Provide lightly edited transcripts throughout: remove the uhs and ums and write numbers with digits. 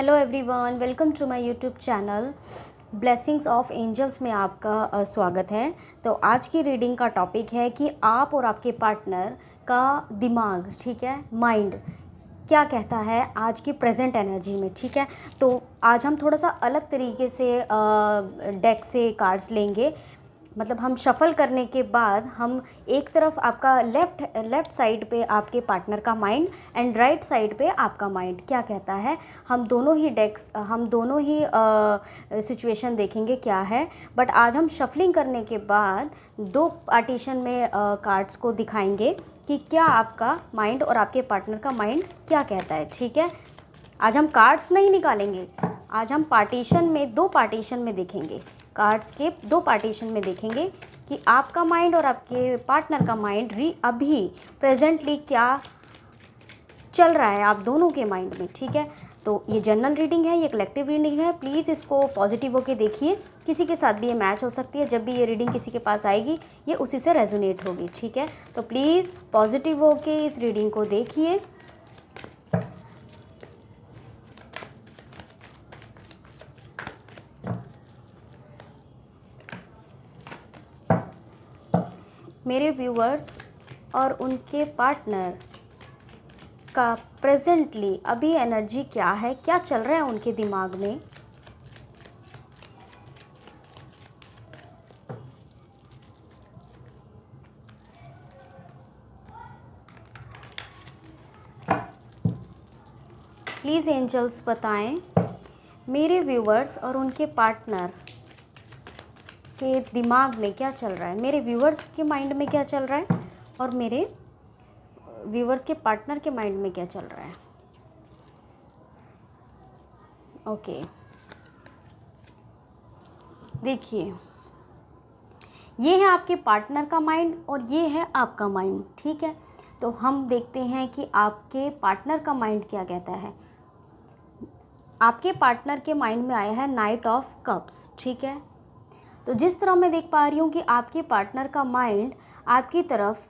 Hello everyone, welcome to my YouTube channel Blessings of Angels में आपका स्वागत है। तो आज की रीडिंग का टॉपिक है कि आप और आपके पार्टनर का दिमाग, ठीक है, माइंड क्या कहता है आज की प्रेजेंट एनर्जी में। ठीक है, तो आज हम थोड़ा सा अलग तरीके से डेक से कार्ड्स लेंगे। मतलब हम शफ़ल करने के बाद हम एक तरफ आपका लेफ़्ट साइड पे आपके पार्टनर का माइंड एंड राइट साइड पे आपका माइंड क्या कहता है, हम दोनों ही सिचुएशन देखेंगे क्या है। बट आज हम शफलिंग करने के बाद दो पार्टीशन में कार्ड्स को दिखाएंगे कि क्या आपका माइंड और आपके पार्टनर का माइंड क्या कहता है। ठीक है, आज हम कार्ड्स नहीं निकालेंगे, आज हम दो पार्टीशन में देखेंगे, कार्ड्स के दो पार्टीशन में देखेंगे कि आपका माइंड और आपके पार्टनर का माइंड अभी प्रेजेंटली क्या चल रहा है आप दोनों के माइंड में। ठीक है, तो ये जनरल रीडिंग है, ये कलेक्टिव रीडिंग है। प्लीज़ इसको पॉजिटिव होके देखिए, किसी के साथ भी ये मैच हो सकती है। जब भी ये रीडिंग किसी के पास आएगी ये उसी से रेजोनेट होगी। ठीक है, तो प्लीज़ पॉजिटिव होके इस रीडिंग को देखिए। मेरे व्यूअर्स और उनके पार्टनर का प्रेजेंटली अभी एनर्जी क्या है, क्या चल रहा है उनके दिमाग में। प्लीज़ एंजल्स बताएं मेरे व्यूअर्स और उनके पार्टनर के दिमाग में क्या चल रहा है, मेरे व्यूअर्स के माइंड में क्या चल रहा है और मेरे व्यूअर्स के पार्टनर के माइंड में क्या चल रहा है। ओके, देखिए ये है आपके पार्टनर का माइंड और ये है आपका माइंड। ठीक है, तो हम देखते हैं कि आपके पार्टनर का माइंड क्या कहता है। आपके पार्टनर के माइंड में आया है नाइट ऑफ कप्स। ठीक है, तो जिस तरह मैं देख पा रही हूँ कि आपके पार्टनर का माइंड आपकी तरफ,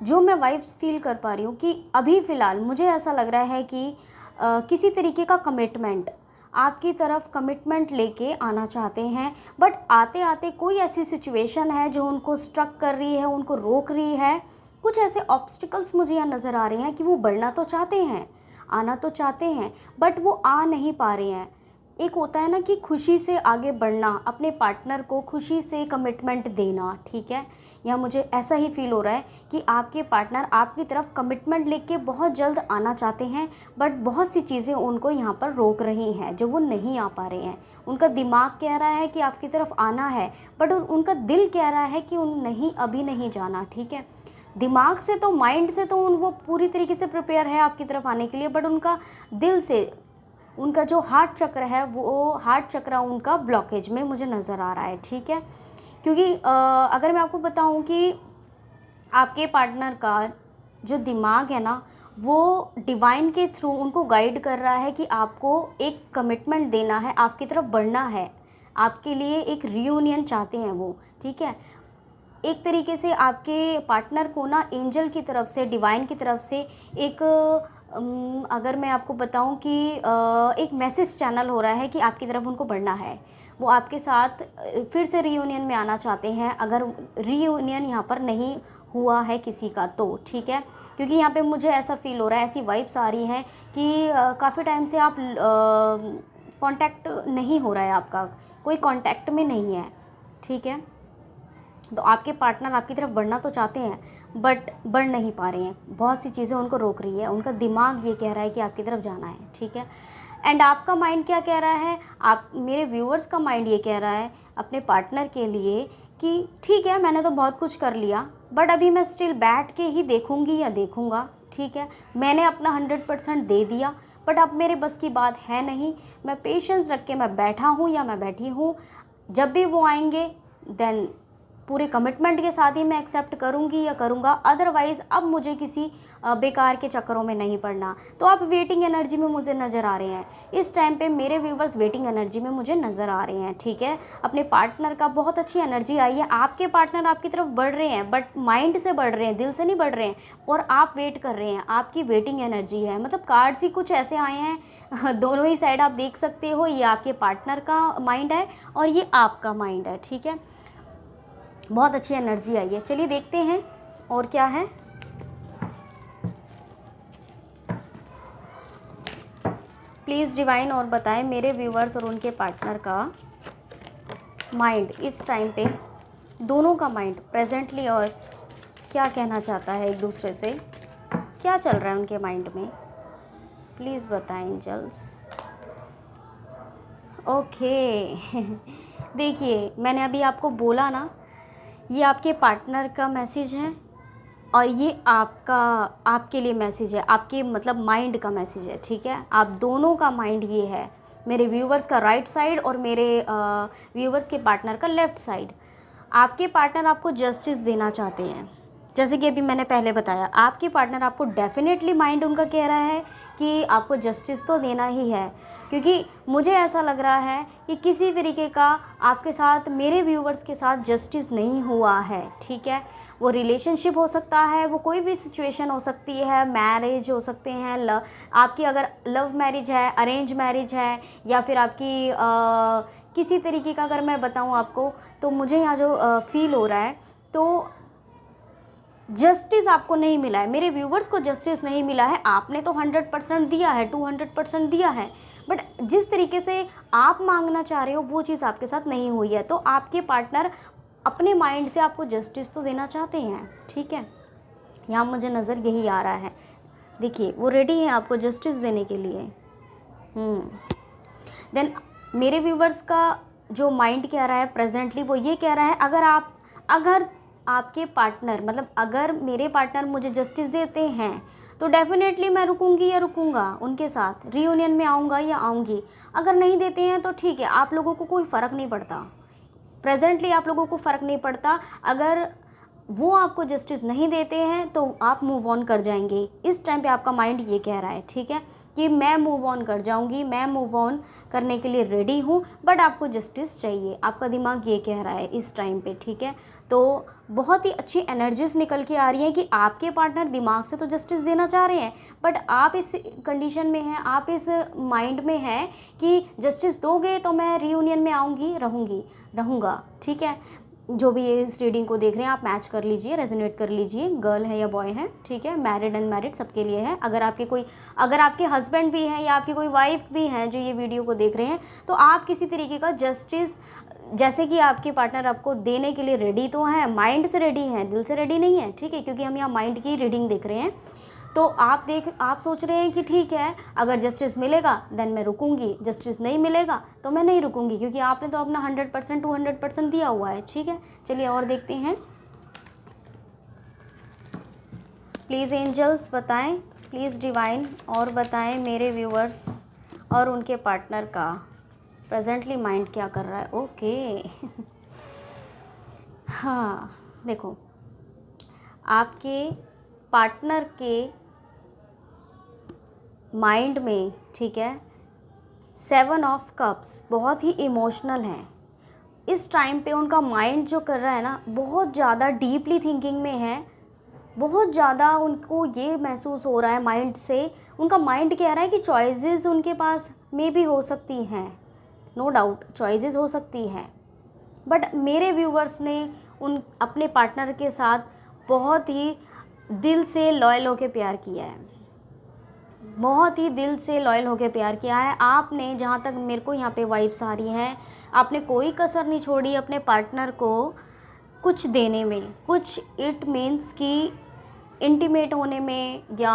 जो मैं वाइब्स फील कर पा रही हूँ कि अभी फ़िलहाल मुझे ऐसा लग रहा है कि किसी तरीके का कमिटमेंट आपकी तरफ कमिटमेंट लेके आना चाहते हैं। बट आते आते कोई ऐसी सिचुएशन है जो उनको स्ट्रक कर रही है, उनको रोक रही है। कुछ ऐसे ऑब्स्टिकल्स मुझे यहाँ नज़र आ रहे हैं कि वो बढ़ना तो चाहते हैं, आना तो चाहते हैं, बट वो आ नहीं पा रहे हैं। एक होता है ना कि खुशी से आगे बढ़ना, अपने पार्टनर को खुशी से कमिटमेंट देना। ठीक है, या मुझे ऐसा ही फील हो रहा है कि आपके पार्टनर आपकी तरफ कमिटमेंट लेके बहुत जल्द आना चाहते हैं, बट बहुत सी चीज़ें उनको यहाँ पर रोक रही हैं जो वो नहीं आ पा रहे हैं। उनका दिमाग कह रहा है कि आपकी तरफ आना है, बट उनका दिल कह रहा है कि उन नहीं, अभी नहीं जाना। ठीक है, दिमाग से तो, माइंड से तो वो पूरी तरीके से प्रिपेयर है आपकी तरफ आने के लिए, बट उनका दिल से, उनका जो हार्ट चक्र है, वो हार्ट चक्र उनका ब्लॉकेज में मुझे नज़र आ रहा है। ठीक है, क्योंकि अगर मैं आपको बताऊं कि आपके पार्टनर का जो दिमाग है ना, वो डिवाइन के थ्रू उनको गाइड कर रहा है कि आपको एक कमिटमेंट देना है, आपकी तरफ बढ़ना है, आपके लिए एक रियूनियन चाहते हैं वो। ठीक है, एक तरीके से आपके पार्टनर को ना एंजल की तरफ से, डिवाइन की तरफ से एक अगर मैं आपको बताऊं कि एक मैसेज चैनल हो रहा है कि आपकी तरफ उनको बढ़ना है। वो आपके साथ फिर से रीयूनियन में आना चाहते हैं, अगर रीयूनियन यहाँ पर नहीं हुआ है किसी का तो। ठीक है, क्योंकि यहाँ पे मुझे ऐसा फील हो रहा है, ऐसी वाइब्स आ रही हैं कि काफ़ी टाइम से आप कांटेक्ट नहीं हो रहा है, आपका कोई कांटेक्ट में नहीं है। ठीक है, तो आपके पार्टनर आपकी तरफ बढ़ना तो चाहते हैं बट बढ़ नहीं पा रहे हैं, बहुत सी चीज़ें उनको रोक रही है। उनका दिमाग ये कह रहा है कि आपकी तरफ जाना है। ठीक है, एंड आपका माइंड क्या कह रहा है, आप, मेरे व्यूअर्स का माइंड ये कह रहा है अपने पार्टनर के लिए कि ठीक है, मैंने तो बहुत कुछ कर लिया, बट अभी मैं स्टिल बैठ के ही देखूंगी या देखूंगा। ठीक है, मैंने अपना 100% दे दिया, बट अब मेरे बस की बात है नहीं। मैं पेशेंस रख के मैं बैठा हूँ या मैं बैठी हूँ, जब भी वो आएंगे देन पूरे कमिटमेंट के साथ ही मैं एक्सेप्ट करूँगी या करूँगा, अदरवाइज़ अब मुझे किसी बेकार के चक्करों में नहीं पड़ना। तो आप वेटिंग एनर्जी में मुझे नज़र आ रहे हैं इस टाइम पे, मेरे व्यूवर्स वेटिंग एनर्जी में मुझे नज़र आ रहे हैं, ठीक है। अपने पार्टनर का बहुत अच्छी एनर्जी आई है, आपके पार्टनर आपकी तरफ बढ़ रहे हैं, बट माइंड से बढ़ रहे हैं, दिल से नहीं बढ़ रहे हैं, और आप वेट कर रहे हैं, आपकी वेटिंग एनर्जी है। मतलब कार्ड्स ही कुछ ऐसे आए हैं दोनों ही साइड आप देख सकते हो, ये आपके पार्टनर का माइंड है और ये आपका माइंड है, ठीक है। बहुत अच्छी एनर्जी आई है। चलिए देखते हैं और क्या है। प्लीज़ डिवाइन और बताएं मेरे व्यूवर्स और उनके पार्टनर का माइंड इस टाइम पे, दोनों का माइंड प्रेजेंटली, और क्या कहना चाहता है एक दूसरे से, क्या चल रहा है उनके माइंड में, प्लीज़ बताएं एंजल्स। ओके देखिए, मैंने अभी आपको बोला ना, ये आपके पार्टनर का मैसेज है और ये आपके लिए मैसेज है, आपके मतलब माइंड का मैसेज है, ठीक है। आप दोनों का माइंड ये है, मेरे व्यूवर्स का राइट साइड और मेरे व्यूवर्स के पार्टनर का लेफ़्ट साइड। आपके पार्टनर आपको जस्टिस देना चाहते हैं, जैसे कि अभी मैंने पहले बताया, आपके पार्टनर आपको डेफिनेटली, माइंड उनका कह रहा है कि आपको जस्टिस तो देना ही है, क्योंकि मुझे ऐसा लग रहा है कि किसी तरीके का आपके साथ, मेरे व्यूवर्स के साथ जस्टिस नहीं हुआ है, ठीक है। वो रिलेशनशिप हो सकता है, वो कोई भी सिचुएशन हो सकती है, मैरिज हो सकते हैं, आपकी अगर लव मैरिज है, अरेंज मैरिज है, या फिर आपकी किसी तरीके का अगर मैं बताऊँ आपको, तो मुझे यहाँ जो फील हो रहा है, तो जस्टिस आपको नहीं मिला है, मेरे व्यूवर्स को जस्टिस नहीं मिला है। आपने तो 100% दिया है, 200% दिया है, बट जिस तरीके से आप मांगना चाह रहे हो वो चीज़ आपके साथ नहीं हुई है। तो आपके पार्टनर अपने माइंड से आपको जस्टिस तो देना चाहते हैं, ठीक है। यहाँ मुझे नज़र यही आ रहा है, देखिए वो रेडी है आपको जस्टिस देने के लिए। देन मेरे व्यूवर्स का जो माइंड कह रहा है प्रेजेंटली, वो ये कह रहा है, अगर आपके पार्टनर, मतलब अगर मेरे पार्टनर मुझे जस्टिस देते हैं तो डेफिनेटली मैं रुकूंगी या रुकूंगा उनके साथ, रीयूनियन में आऊँगा या आऊँगी। अगर नहीं देते हैं तो ठीक है, आप लोगों को कोई फ़र्क नहीं पड़ता, प्रेजेंटली आप लोगों को फ़र्क नहीं पड़ता। अगर वो आपको जस्टिस नहीं देते हैं तो आप मूव ऑन कर जाएंगे, इस टाइम पे आपका माइंड ये कह रहा है, ठीक है, कि मैं मूव ऑन कर जाऊंगी, मैं मूव ऑन करने के लिए रेडी हूँ, बट आपको जस्टिस चाहिए, आपका दिमाग ये कह रहा है इस टाइम पे, ठीक है। तो बहुत ही अच्छी एनर्जीज निकल के आ रही हैं कि आपके पार्टनर दिमाग से तो जस्टिस देना चाह रहे हैं, बट आप इस कंडीशन में हैं, आप इस माइंड में हैं कि जस्टिस दोगे तो मैं रीयूनियन में आऊँगी, रहूँगा, ठीक है। जो भी ये इस रीडिंग को देख रहे हैं आप मैच कर लीजिए, रेजोनेट कर लीजिए, गर्ल है या बॉय है, ठीक है, मैरिड अनमैरिड सबके लिए है। अगर आपके हस्बैंड भी हैं या आपकी कोई वाइफ भी हैं जो ये वीडियो को देख रहे हैं, तो आप किसी तरीके का जस्टिस, जैसे कि आपके पार्टनर आपको देने के लिए रेडी तो हैं, माइंड से रेडी हैं, दिल से रेडी नहीं है, ठीक है, क्योंकि हम यहाँ माइंड की रीडिंग देख रहे हैं। तो आप सोच रहे हैं कि ठीक है, अगर जस्टिस मिलेगा देन मैं रुकूंगी, जस्टिस नहीं मिलेगा तो मैं नहीं रुकूंगी, क्योंकि आपने तो अपना 100% 200% दिया हुआ है, ठीक है। चलिए और देखते हैं, प्लीज़ एंजल्स बताएं, प्लीज़ डिवाइन और बताएं मेरे व्यूअर्स और उनके पार्टनर का प्रेजेंटली माइंड क्या कर रहा है। ओके हाँ, देखो आपके पार्टनर के माइंड में, ठीक है, 7 ऑफ कप्स बहुत ही इमोशनल हैं इस टाइम पे। उनका माइंड जो कर रहा है ना, बहुत ज़्यादा डीपली थिंकिंग में है, बहुत ज़्यादा उनको ये महसूस हो रहा है माइंड से, उनका माइंड कह रहा है कि चॉइसेस उनके पास में भी हो सकती हैं, नो डाउट चॉइसेस हो सकती हैं, बट मेरे व्यूवर्स ने अपने पार्टनर के साथ बहुत ही दिल से लॉयल होकर प्यार किया है, बहुत ही दिल से लॉयल होकर प्यार किया है आपने। जहाँ तक मेरे को यहाँ पे वाइब्स आ रही हैं, आपने कोई कसर नहीं छोड़ी अपने पार्टनर को कुछ देने में, कुछ इट मीन्स कि इंटीमेट होने में, या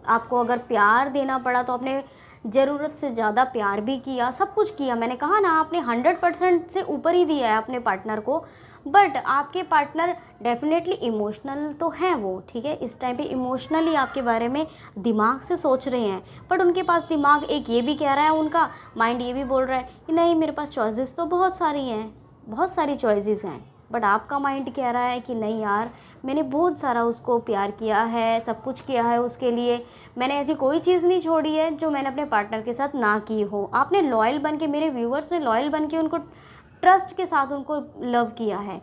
आपको अगर प्यार देना पड़ा तो आपने ज़रूरत से ज़्यादा प्यार भी किया, सब कुछ किया। मैंने कहा ना, आपने 100% से ऊपर ही दिया है अपने पार्टनर को, बट आपके पार्टनर डेफिनेटली इमोशनल तो हैं वो, ठीक है, इस टाइम पे इमोशनली आपके बारे में दिमाग से सोच रहे हैं, बट उनके पास दिमाग एक ये भी कह रहा है, उनका माइंड ये भी बोल रहा है कि नहीं, मेरे पास चॉइसेस तो बहुत सारी हैं, बहुत सारी चॉइसेस हैं, बट आपका माइंड कह रहा है कि नहीं यार, मैंने बहुत सारा उसको प्यार किया है, सब कुछ किया है उसके लिए, मैंने ऐसी कोई चीज़ नहीं छोड़ी है जो मैंने अपने पार्टनर के साथ ना की हो। आपने लॉयल बन के, मेरे व्यूवर्स ने लॉयल बन के उनको ट्रस्ट के साथ उनको लव किया है,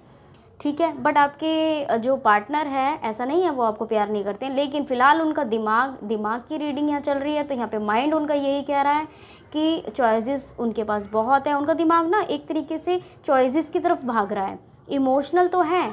ठीक है। बट आपके जो पार्टनर है ऐसा नहीं है वो आपको प्यार नहीं करते हैं, लेकिन फ़िलहाल उनका दिमाग की रीडिंग यहाँ चल रही है, तो यहाँ पे माइंड उनका यही कह रहा है कि चॉइसेस उनके पास बहुत है। उनका दिमाग ना एक तरीके से चॉइसेस की तरफ भाग रहा है, इमोशनल तो है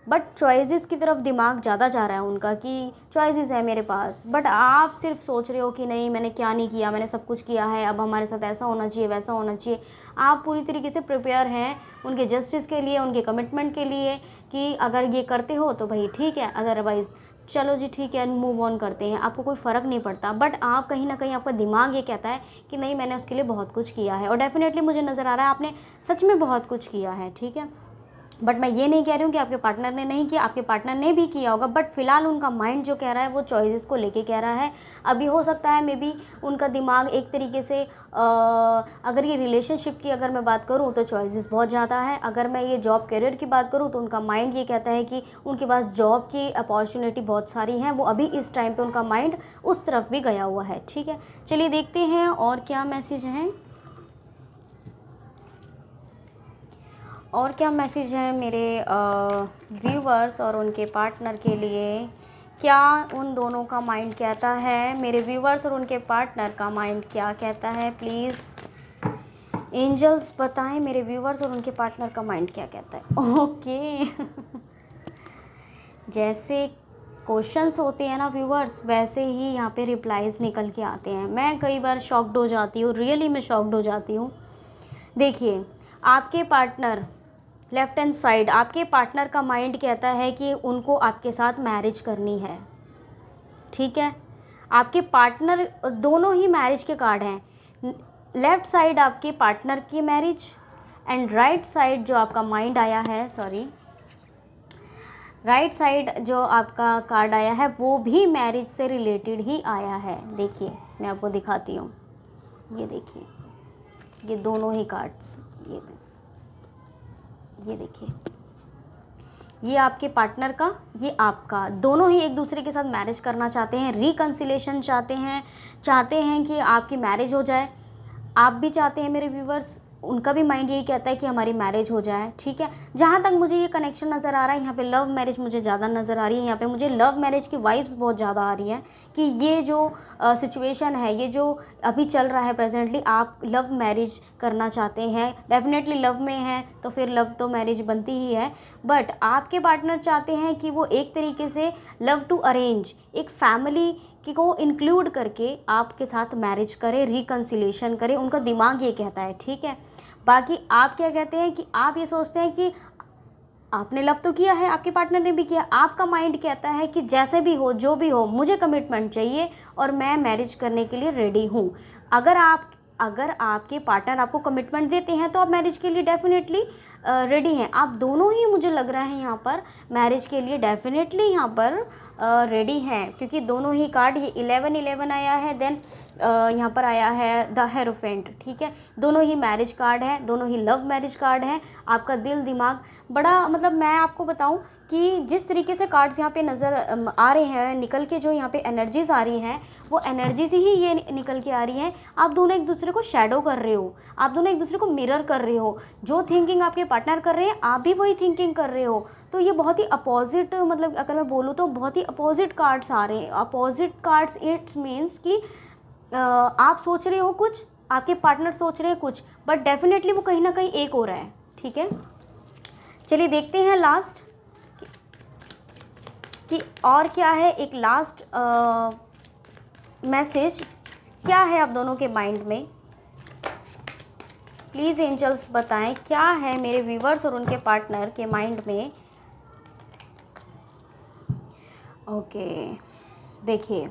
बट चॉइसेस की तरफ दिमाग ज़्यादा जा रहा है उनका कि चॉइसेस है मेरे पास। बट आप सिर्फ सोच रहे हो कि नहीं मैंने क्या नहीं किया, मैंने सब कुछ किया है, अब हमारे साथ ऐसा होना चाहिए वैसा होना चाहिए। आप पूरी तरीके से प्रिपेयर हैं उनके जस्टिस के लिए, उनके कमिटमेंट के लिए कि अगर ये करते हो तो भाई ठीक है, अदरवाइज़ चलो जी ठीक है मूव ऑन करते हैं, आपको कोई फ़र्क नहीं पड़ता। बट आप कहीं ना कहीं आपका दिमाग ये कहता है कि नहीं मैंने उसके लिए बहुत कुछ किया है, और डेफिनेटली मुझे नज़र आ रहा है आपने सच में बहुत कुछ किया है, ठीक है। बट मैं ये नहीं कह रही हूँ कि आपके पार्टनर ने नहीं किया, आपके पार्टनर ने भी किया होगा, बट फिलहाल उनका माइंड जो कह रहा है वो चॉइसेस को लेके कह रहा है। अभी हो सकता है मे बी उनका दिमाग एक तरीके से अगर ये रिलेशनशिप की अगर मैं बात करूँ तो चॉइसेस बहुत ज़्यादा है। अगर मैं ये जॉब करियर की बात करूँ तो उनका माइंड ये कहता है कि उनके पास जॉब की अपॉर्चुनिटी बहुत सारी हैं, वो अभी इस टाइम पर उनका माइंड उस तरफ भी गया हुआ है, ठीक है। चलिए देखते हैं और क्या मैसेज हैं, और क्या मैसेज है मेरे व्यूवर्स और उनके पार्टनर के लिए। क्या उन दोनों का माइंड कहता है, मेरे व्यूवर्स और उनके पार्टनर का माइंड क्या कहता है, प्लीज़ एंजल्स बताएं मेरे व्यूवर्स और उनके पार्टनर का माइंड क्या कहता है। ओके जैसे क्वेश्चंस होते हैं ना व्यूवर्स, वैसे ही यहाँ पे रिप्लाईज निकल के आते हैं। मैं कई बार शॉक्ड हो जाती हूँ, रियली मैं शॉक्ड हो जाती हूँ। देखिए आपके पार्टनर लेफ़्ट हैंड साइड, आपके पार्टनर का माइंड कहता है कि उनको आपके साथ मैरिज करनी है, ठीक है। आपके पार्टनर दोनों ही मैरिज के कार्ड हैं, लेफ़्ट साइड आपके पार्टनर की मैरिज एंड राइट साइड जो आपका माइंड आया है, सॉरी राइट साइड जो आपका कार्ड आया है वो भी मैरिज से रिलेटेड ही आया है। देखिए मैं आपको दिखाती हूँ, ये देखिए ये दोनों ही कार्ड्स, ये देखिए ये आपके पार्टनर का, ये आपका, दोनों ही एक दूसरे के साथ मैरिज करना चाहते हैं, रिकन्सिलेशन चाहते हैं कि आपकी मैरिज हो जाए। आप भी चाहते हैं मेरे व्यूवर्स, उनका भी माइंड यही कहता है कि हमारी मैरिज हो जाए, ठीक है। जहाँ तक मुझे ये कनेक्शन नज़र आ रहा है यहाँ पे लव मैरिज मुझे ज़्यादा नज़र आ रही है। यहाँ पे मुझे लव मैरिज की वाइब्स बहुत ज़्यादा आ रही हैं कि ये जो सिचुएशन है, ये जो अभी चल रहा है प्रेजेंटली, आप लव मैरिज करना चाहते हैं, डेफिनेटली लव में हैं तो फिर लव तो मैरिज बनती ही है। बट आपके पार्टनर चाहते हैं कि वो एक तरीके से लव टू अरेंज, एक फैमिली कि को इंक्लूड करके आपके साथ मैरिज करे, रिकन्सिलेशन करे, उनका दिमाग ये कहता है, ठीक है। बाकी आप क्या कहते हैं कि आप ये सोचते हैं कि आपने लव तो किया है, आपके पार्टनर ने भी किया, आपका माइंड कहता है कि जैसे भी हो जो भी हो मुझे कमिटमेंट चाहिए और मैं मैरिज करने के लिए रेडी हूँ। अगर आपके पार्टनर आपको कमिटमेंट देते हैं तो आप मैरिज के लिए डेफिनेटली रेडी हैं। आप दोनों ही मुझे लग रहा है यहाँ पर मैरिज के लिए डेफिनेटली यहाँ पर रेडी हैं, क्योंकि दोनों ही कार्ड, ये 11-11 आया है, देन यहाँ पर आया है द हेरोफेंट, ठीक है। दोनों ही मैरिज कार्ड हैं, दोनों ही लव मैरिज कार्ड हैं। आपका दिल दिमाग बड़ा, मतलब मैं आपको बताऊं कि जिस तरीके से कार्ड्स यहाँ पे नज़र आ रहे हैं, निकल के जो यहाँ पे एनर्जीज़ आ रही हैं वो एनर्जीज़ ही ये निकल के आ रही हैं। आप दोनों एक दूसरे को शैडो कर रहे हो, आप दोनों एक दूसरे को मिरर कर रहे हो, जो थिंकिंग आपके पार्टनर कर रहे हैं आप भी वही थिंकिंग कर रहे हो। तो ये बहुत ही अपोजिट, मतलब अगर मैं बोलूँ तो बहुत ही अपोजिट कार्ड्स आ रहे हैं। अपोजिट कार्ड्स इट्स मीन्स कि आप सोच रहे हो कुछ, आपके पार्टनर सोच रहे हैं कुछ, बट डेफिनेटली वो कहीं ना कहीं एक हो रहा है, ठीक है। चलिए देखते हैं लास्ट कि और क्या है, एक लास्ट मैसेज क्या है आप दोनों के माइंड में। प्लीज़ एंजल्स बताएं क्या है मेरे व्यूवर्स और उनके पार्टनर के माइंड में। ओके देखिए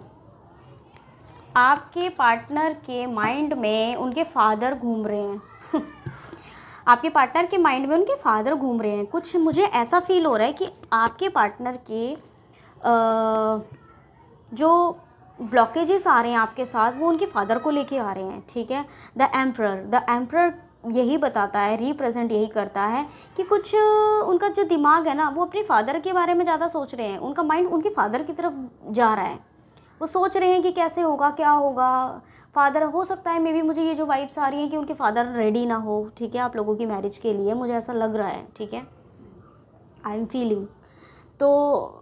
आपके पार्टनर के माइंड में उनके फादर घूम रहे हैं आपके पार्टनर के माइंड में उनके फादर घूम रहे हैं। कुछ मुझे ऐसा फील हो रहा है कि आपके पार्टनर के जो ब्लॉकेजेस आ रहे हैं आपके साथ वो उनके फादर को लेके आ रहे हैं, ठीक है। द एम्परर यही बताता है, रिप्रेजेंट यही करता है कि कुछ उनका जो दिमाग है ना वो अपने फादर के बारे में ज़्यादा सोच रहे हैं, उनका माइंड उनके फादर की तरफ जा रहा है। वो सोच रहे हैं कि कैसे होगा, क्या होगा, फादर हो सकता है मे बी, मुझे ये जो वाइब्स आ रही हैं कि उनके फादर रेडी ना हो, ठीक है, आप लोगों की मैरिज के लिए, मुझे ऐसा लग रहा है, ठीक है, आई एम फीलिंग। तो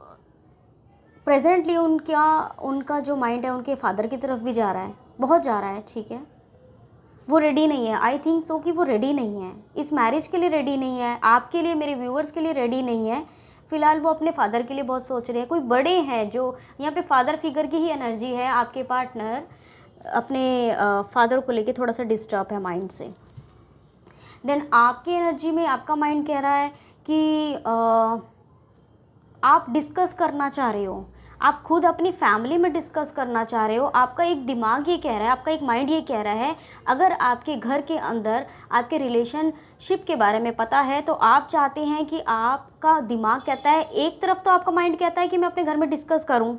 प्रेजेंटली उनका जो माइंड है उनके फादर की तरफ भी जा रहा है, बहुत जा रहा है, ठीक है। वो रेडी नहीं है, आई थिंक सो कि वो रेडी नहीं है, इस मैरिज के लिए रेडी नहीं है, आपके लिए, मेरे व्यूअर्स के लिए रेडी नहीं है। फ़िलहाल वो अपने फादर के लिए बहुत सोच रहे हैं, कोई बड़े हैं जो यहाँ पे फादर फिगर की ही एनर्जी है। आपके पार्टनर अपने फादर को लेके थोड़ा सा डिस्टर्ब है माइंड से। देन आपकी एनर्जी में आपका माइंड कह रहा है कि आप डिस्कस करना चाह रहे हो, आप खुद अपनी फैमिली में डिस्कस करना चाह रहे हो। आपका एक दिमाग ये कह रहा है, आपका एक माइंड ये कह रहा है, अगर आपके घर के अंदर आपके रिलेशनशिप के बारे में पता है तो आप चाहते हैं कि, आपका दिमाग कहता है, एक तरफ तो आपका माइंड कहता है कि मैं अपने घर में डिस्कस करूं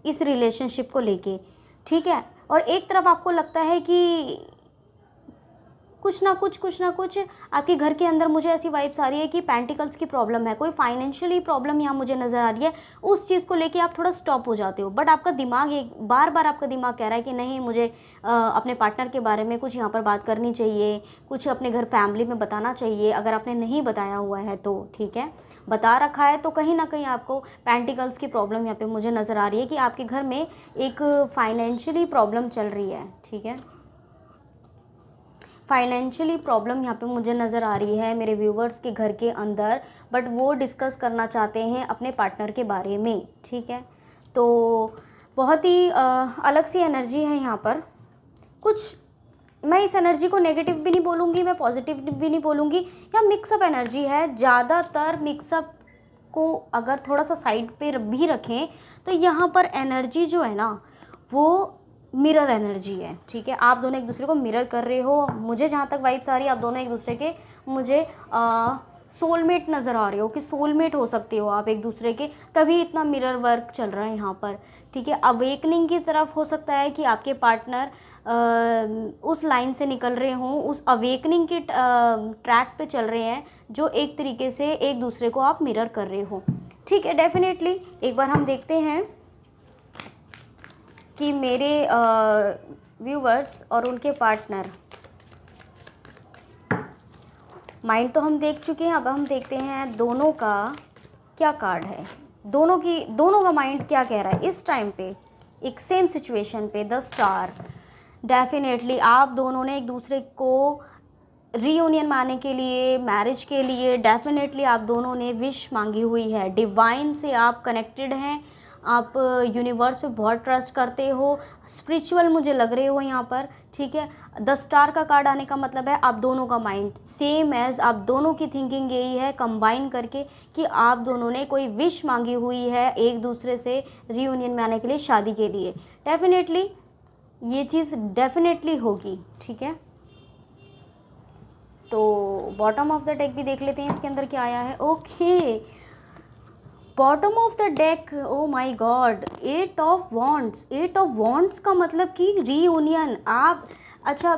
इस रिलेशनशिप को लेके, ठीक है, और एक तरफ आपको लगता है कि कुछ ना कुछ आपके घर के अंदर मुझे ऐसी वाइब्स आ रही है कि पेंटिकल्स की प्रॉब्लम है, कोई फाइनेंशियली प्रॉब्लम यहाँ मुझे नज़र आ रही है। उस चीज़ को लेके आप थोड़ा स्टॉप हो जाते हो, बट आपका दिमाग एक बार आपका दिमाग कह रहा है कि नहीं, मुझे अपने पार्टनर के बारे में कुछ यहाँ पर बात करनी चाहिए, कुछ अपने घर फैमिली में बताना चाहिए। अगर आपने नहीं बताया हुआ है तो ठीक है, बता रखा है तो कहीं ना कहीं आपको पेंटिकल्स की प्रॉब्लम यहाँ पर मुझे नज़र आ रही है कि आपके घर में एक फाइनेंशियली प्रॉब्लम चल रही है, ठीक है, फाइनेंशियली प्रॉब्लम यहाँ पे मुझे नज़र आ रही है मेरे व्यूवर्स के घर के अंदर, बट वो डिस्कस करना चाहते हैं अपने पार्टनर के बारे में, ठीक है। तो बहुत ही अलग सी एनर्जी है यहाँ पर। कुछ मैं इस एनर्जी को नेगेटिव भी नहीं बोलूँगी, मैं पॉजिटिव भी नहीं बोलूँगी, यहाँ मिक्सअप एनर्जी है। ज़्यादातर मिक्सअप को अगर थोड़ा सा साइड पे भी रखें तो यहाँ पर एनर्जी जो है ना वो मिरर एनर्जी है, ठीक है। आप दोनों एक दूसरे को मिरर कर रहे हो। मुझे जहाँ तक वाइब्स आ रही है, आप दोनों एक दूसरे के मुझे सोलमेट नज़र आ रहे हो, कि सोलमेट हो सकते हो आप एक दूसरे के, तभी इतना मिरर वर्क चल रहा है यहाँ पर, ठीक है। अवेकनिंग की तरफ हो सकता है कि आपके पार्टनर उस लाइन से निकल रहे हों, उस अवेकनिंग के ट्रैक पे चल रहे हैं, जो एक तरीके से एक दूसरे को आप मिरर कर रहे हो, ठीक है। डेफिनेटली एक बार हम देखते हैं कि मेरे व्यूवर्स और उनके पार्टनर, माइंड तो हम देख चुके हैं, अब हम देखते हैं दोनों का क्या कार्ड है, दोनों का माइंड क्या कह रहा है इस टाइम पे, एक सेम सिचुएशन पे। द स्टार, डेफिनेटली आप दोनों ने एक दूसरे को रीयूनियन मानने के लिए, मैरिज के लिए, डेफिनेटली आप दोनों ने विश मांगी हुई है। डिवाइन से आप कनेक्टेड हैं, आप यूनिवर्स पे बहुत ट्रस्ट करते हो, स्पिरिचुअल मुझे लग रहे हो यहाँ पर, ठीक है। द स्टार का कार्ड आने का मतलब है आप दोनों का माइंड सेम एज, आप दोनों की थिंकिंग यही है कंबाइन करके कि आप दोनों ने कोई विश मांगी हुई है एक दूसरे से रीयूनियन में आने के लिए, शादी के लिए। डेफिनेटली ये चीज़ डेफिनेटली होगी, ठीक है। तो बॉटम ऑफ द डेक भी देख लेते हैं इसके अंदर क्या आया है। Okay, bottom of the deck, oh my god, 8 of wands. 8 of wands का मतलब कि रीयूनियन। आप अच्छा,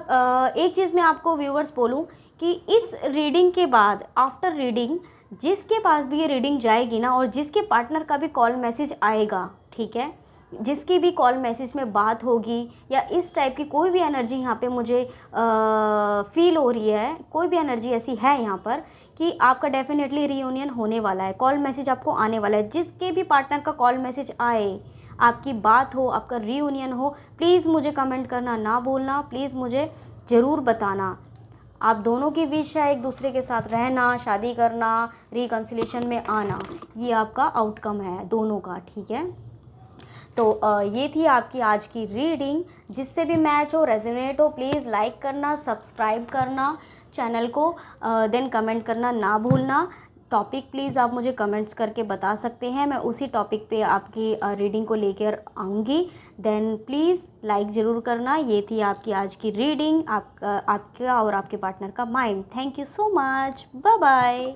एक चीज़ मैं आपको व्यूवर्स बोलूँ कि इस रीडिंग के बाद, आफ्टर रीडिंग, जिसके पास भी ये रीडिंग जाएगी ना, और जिसके पार्टनर का भी कॉल मैसेज आएगा, ठीक है, जिसकी भी कॉल मैसेज में बात होगी या इस टाइप की कोई भी एनर्जी यहाँ पे मुझे फील हो रही है, कोई भी एनर्जी ऐसी है यहाँ पर कि आपका डेफिनेटली रीयूनियन होने वाला है, कॉल मैसेज आपको आने वाला है। जिसके भी पार्टनर का कॉल मैसेज आए, आपकी बात हो, आपका रीयूनियन हो, प्लीज़ मुझे कमेंट करना ना भूलना, प्लीज़ मुझे ज़रूर बताना। आप दोनों की विश है एक दूसरे के साथ रहना, शादी करना, रिकन्सिलेशन में आना, ये आपका आउटकम है दोनों का, ठीक है। तो ये थी आपकी आज की रीडिंग। जिससे भी मैच हो, रेजोनेट हो, प्लीज़ लाइक करना, सब्सक्राइब करना चैनल को, देन कमेंट करना ना भूलना। टॉपिक प्लीज़ आप मुझे कमेंट्स करके बता सकते हैं, मैं उसी टॉपिक पे आपकी रीडिंग को लेकर आऊँगी। देन प्लीज़ लाइक ज़रूर करना। ये थी आपकी आज की रीडिंग, आपका और आपके पार्टनर का mind. Thank you so much, bye bye.